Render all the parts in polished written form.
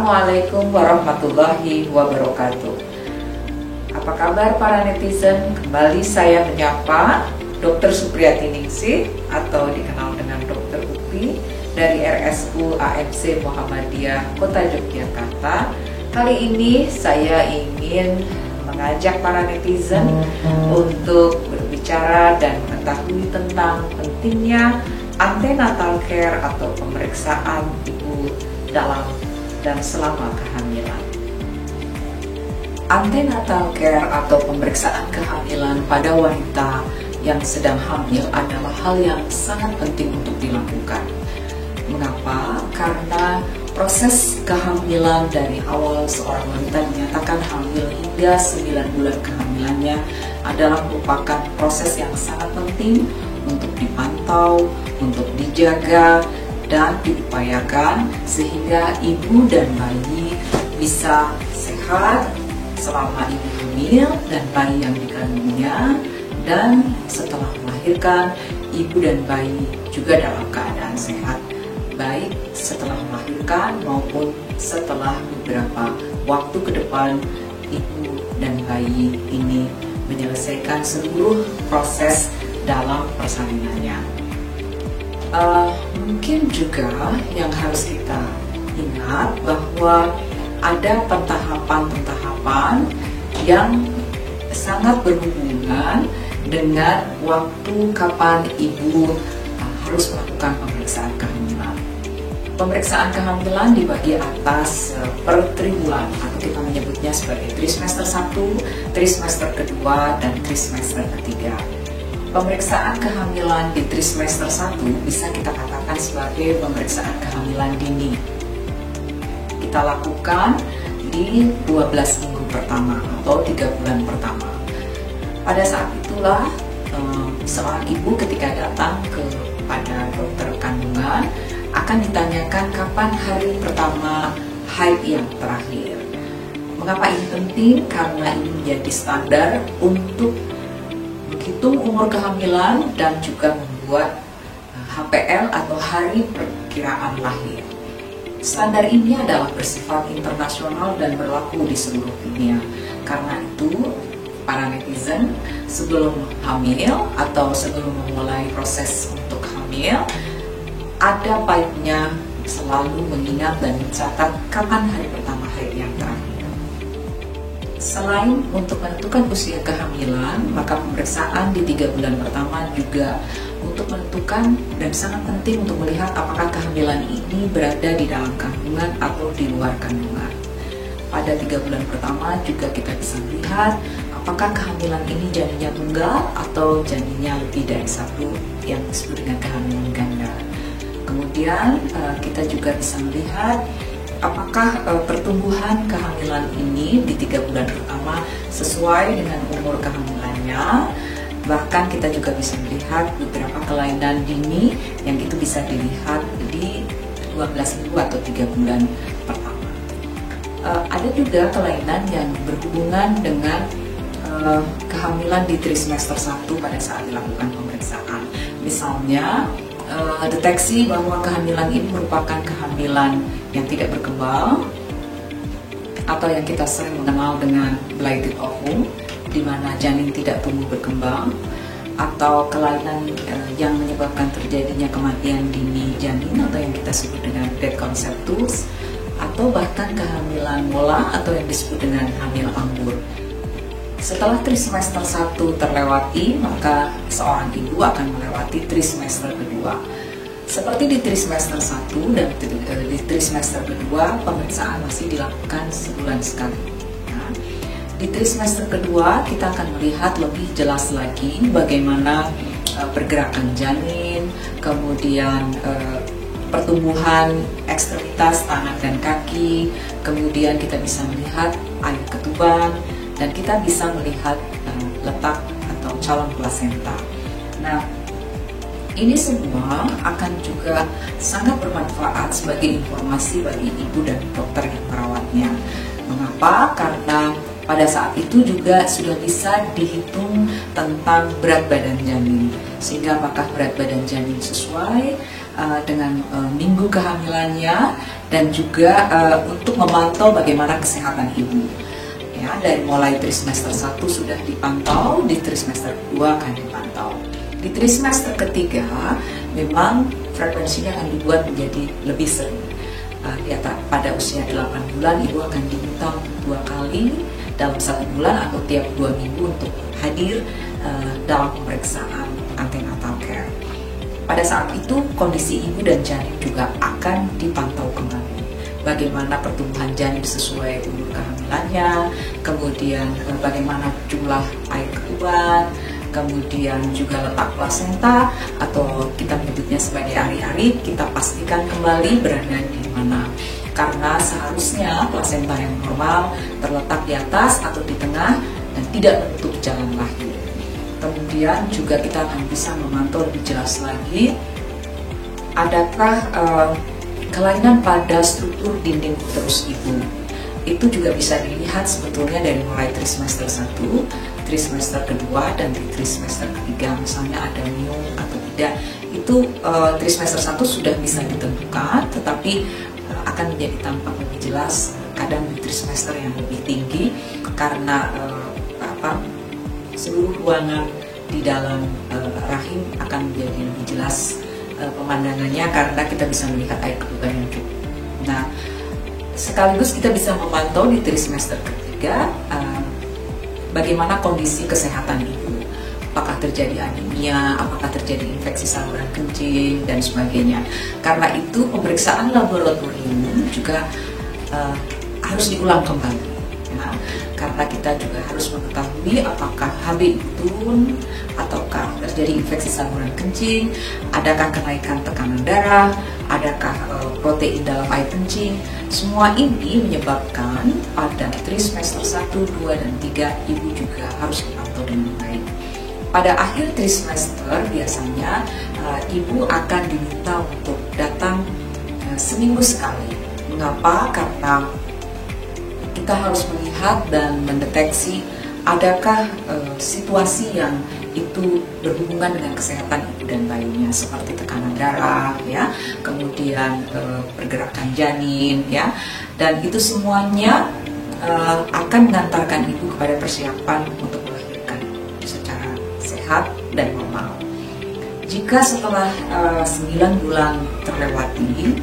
Assalamualaikum warahmatullahi wabarakatuh. Apa kabar para netizen? Kembali saya menyapa Dr. Supriyati Ningsih atau dikenal dengan Dr. Upi dari RSU AMC Muhammadiyah Kota Yogyakarta. Kali ini saya ingin mengajak para netizen untuk berbicara dan mengetahui tentang pentingnya antenatal care atau pemeriksaan ibu dalam dan selama kehamilan. Antenatal care atau pemeriksaan kehamilan pada wanita yang sedang hamil adalah hal yang sangat penting untuk dilakukan. Mengapa? Karena proses kehamilan dari awal seorang wanita dinyatakan hamil hingga 9 bulan kehamilannya adalah merupakan proses yang sangat penting untuk dipantau, untuk dijaga, dan diupayakan sehingga ibu dan bayi bisa sehat selama ibu hamil dan bayi yang dikandungnya, dan setelah melahirkan ibu dan bayi juga dalam keadaan sehat, baik setelah melahirkan maupun setelah beberapa waktu ke depan ibu dan bayi ini menyelesaikan seluruh proses dalam persalinannya. Mungkin juga yang harus kita ingat bahwa ada pentahapan-pentahapan yang sangat berhubungan dengan waktu kapan ibu harus melakukan pemeriksaan kehamilan. Pemeriksaan kehamilan dibagi atas per triwulan atau kita menyebutnya sebagai trimester 1, trimester kedua, dan trimester ketiga. Pemeriksaan kehamilan di trimester 1 bisa kita katakan sebagai pemeriksaan kehamilan dini. Kita lakukan di 12 minggu pertama atau 3 bulan pertama. Pada saat itulah seorang ibu ketika datang kepada dokter kandungan akan ditanyakan kapan hari pertama haid yang terakhir. Mengapa ini penting? Karena ini menjadi standar untuk menghitung umur kehamilan dan juga membuat HPL atau hari perkiraan lahir. Standar ini adalah bersifat internasional dan berlaku di seluruh dunia. Karena itu, para netizen sebelum hamil atau sebelum memulai proses untuk hamil, ada baiknya selalu mengingat dan mencatat kapan hari pertama haid yang terakhir. Selain untuk menentukan usia kehamilan, maka pemeriksaan di 3 bulan pertama juga untuk menentukan dan sangat penting untuk melihat apakah kehamilan ini berada di dalam kandungan atau di luar kandungan. Pada 3 bulan pertama juga kita bisa melihat apakah kehamilan ini janinnya tunggal atau janinnya lebih dari satu, yang disebut dengan kehamilan ganda. Kemudian kita juga bisa melihat apakah pertumbuhan kehamilan ini di 3 bulan pertama sesuai dengan umur kehamilannya. Bahkan kita juga bisa melihat beberapa kelainan dini yang itu bisa dilihat di 12 minggu atau 3 bulan pertama. Ada juga kelainan yang berhubungan dengan kehamilan di trimester 1 pada saat dilakukan pemeriksaan. Misalnya deteksi bahwa kehamilan ini merupakan kehamilan yang tidak berkembang atau yang kita sering mengenal dengan blighted ovum, di mana janin tidak tumbuh berkembang, atau kelainan yang menyebabkan terjadinya kematian dini janin atau yang kita sebut dengan dead conceptus, atau bahkan kehamilan mola atau yang disebut dengan hamil anggur. Setelah trimester 1 terlewati, maka seorang ibu akan melewati trimester kedua. Seperti di trimester 1 dan di trimester kedua, pemeriksaan masih dilakukan sebulan sekali. Nah, di trimester kedua, kita akan melihat lebih jelas lagi bagaimana pergerakan janin, kemudian pertumbuhan ekstremitas tangan dan kaki, kemudian kita bisa melihat air ketuban, dan kita bisa melihat letak atau calon plasenta. Nah, ini semua akan juga sangat bermanfaat sebagai informasi bagi ibu dan dokter yang merawatnya. Mengapa? Karena pada saat itu juga sudah bisa dihitung tentang berat badan janin, sehingga apakah berat badan janin sesuai dengan minggu kehamilannya dan juga untuk memantau bagaimana kesehatan ibu. Ya, dari mulai trimester 1 sudah dipantau, di trimester 2 akan dipantau. Di trimester ketiga memang frekuensinya akan dibuat menjadi lebih sering. Pada usia 8 bulan ibu akan diminta 2 kali dalam 1 bulan atau tiap 2 minggu untuk hadir dalam pemeriksaan antenatal care. Pada saat itu kondisi ibu dan janin juga akan dipantau kembali. Bagaimana pertumbuhan janin sesuai umur kehamilannya, kemudian bagaimana jumlah air ketuban, kemudian juga letak plasenta atau kita menyebutnya sebagai ari-ari, kita pastikan kembali berada di mana. Karena seharusnya plasenta yang normal terletak di atas atau di tengah dan tidak menutup jalan lahir. Kemudian juga kita akan bisa memantau lebih jelas lagi adakah kelainan pada struktur dinding uterus ibu. Itu juga bisa dilihat sebetulnya dari mulai trimester 1, trimester kedua, dan di trimester ketiga. Misalnya ada myom atau tidak, itu trimester 1 sudah bisa ditentukan, tetapi akan menjadi tampak lebih jelas kadang di trimester yang lebih tinggi karena seluruh ruangan di dalam rahim akan menjadi lebih jelas pemandangannya karena kita bisa melihat air ketuban yang cukup. Nah, sekaligus kita bisa memantau di trimester ketiga bagaimana kondisi kesehatan ibu, apakah terjadi anemia, apakah terjadi infeksi saluran kencing dan sebagainya. Karena itu pemeriksaan laboratorium juga harus diulang kembali. Nah, karena kita juga harus mengetahui apakah HB ibu turun ataukah terjadi infeksi saluran kencing, adakah kenaikan tekanan darah, adakah protein dalam air kencing. Semua ini menyebabkan pada trimester 1, 2, dan 3 ibu juga harus dipantau dengan baik. Pada akhir trimester biasanya ibu akan diminta untuk datang seminggu sekali. Mengapa? Karena kita harus melihat dan mendeteksi adakah situasi yang itu berhubungan dengan kesehatan ibu dan bayinya, seperti tekanan darah, ya, kemudian pergerakan janin, ya, dan itu semuanya akan mengantarkan ibu kepada persiapan untuk melahirkan secara sehat dan normal. Jika setelah 9 bulan terlewati,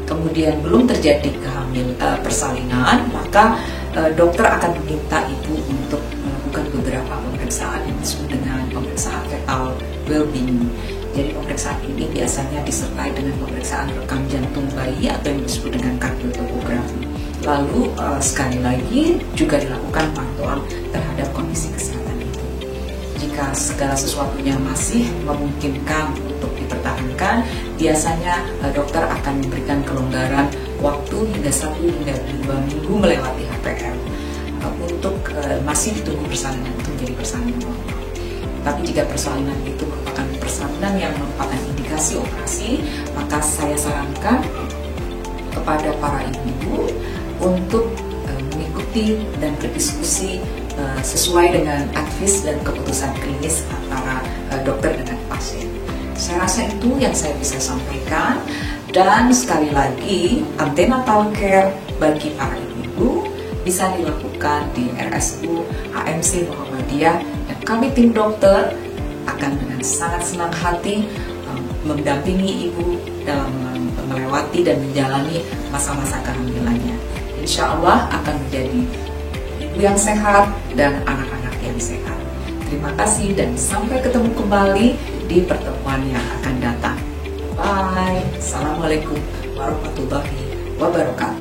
kemudian belum terjadi persalinan, maka dokter akan meminta ibu untuk melakukan beberapa pemeriksaan yang disebut dengan pemeriksaan fetal well-being. Jadi pemeriksaan ini biasanya disertai dengan pemeriksaan rekam jantung bayi atau yang disebut dengan kardiotomografi. Lalu sekali lagi juga dilakukan pantauan terhadap kondisi kesehatan ibu. Jika segala sesuatunya masih memungkinkan untuk dipertahankan, biasanya dokter akan memberikan kelonggaran waktu hingga 1 hingga 2 minggu melewati HPL untuk masih ditunggu persalinan itu menjadi persalinan normal. Tapi jika persalinan itu merupakan persalinan yang merupakan indikasi operasi, maka saya sarankan kepada para ibu untuk mengikuti dan berdiskusi sesuai dengan advice dan keputusan klinis antara dokter dengan pasien. Saya rasa itu yang saya bisa sampaikan. Dan sekali lagi, antenatal care bagi para ibu bisa dilakukan di RSU HMC Muhammadiyah, dan kami tim dokter akan dengan sangat senang hati mendampingi ibu dalam melewati dan menjalani masa-masa kehamilannya. Insya Allah akan menjadi ibu yang sehat dan anak-anak yang sehat. Terima kasih dan sampai ketemu kembali di pertemuan yang akan datang. Bye. Assalamualaikum warahmatullahi wabarakatuh.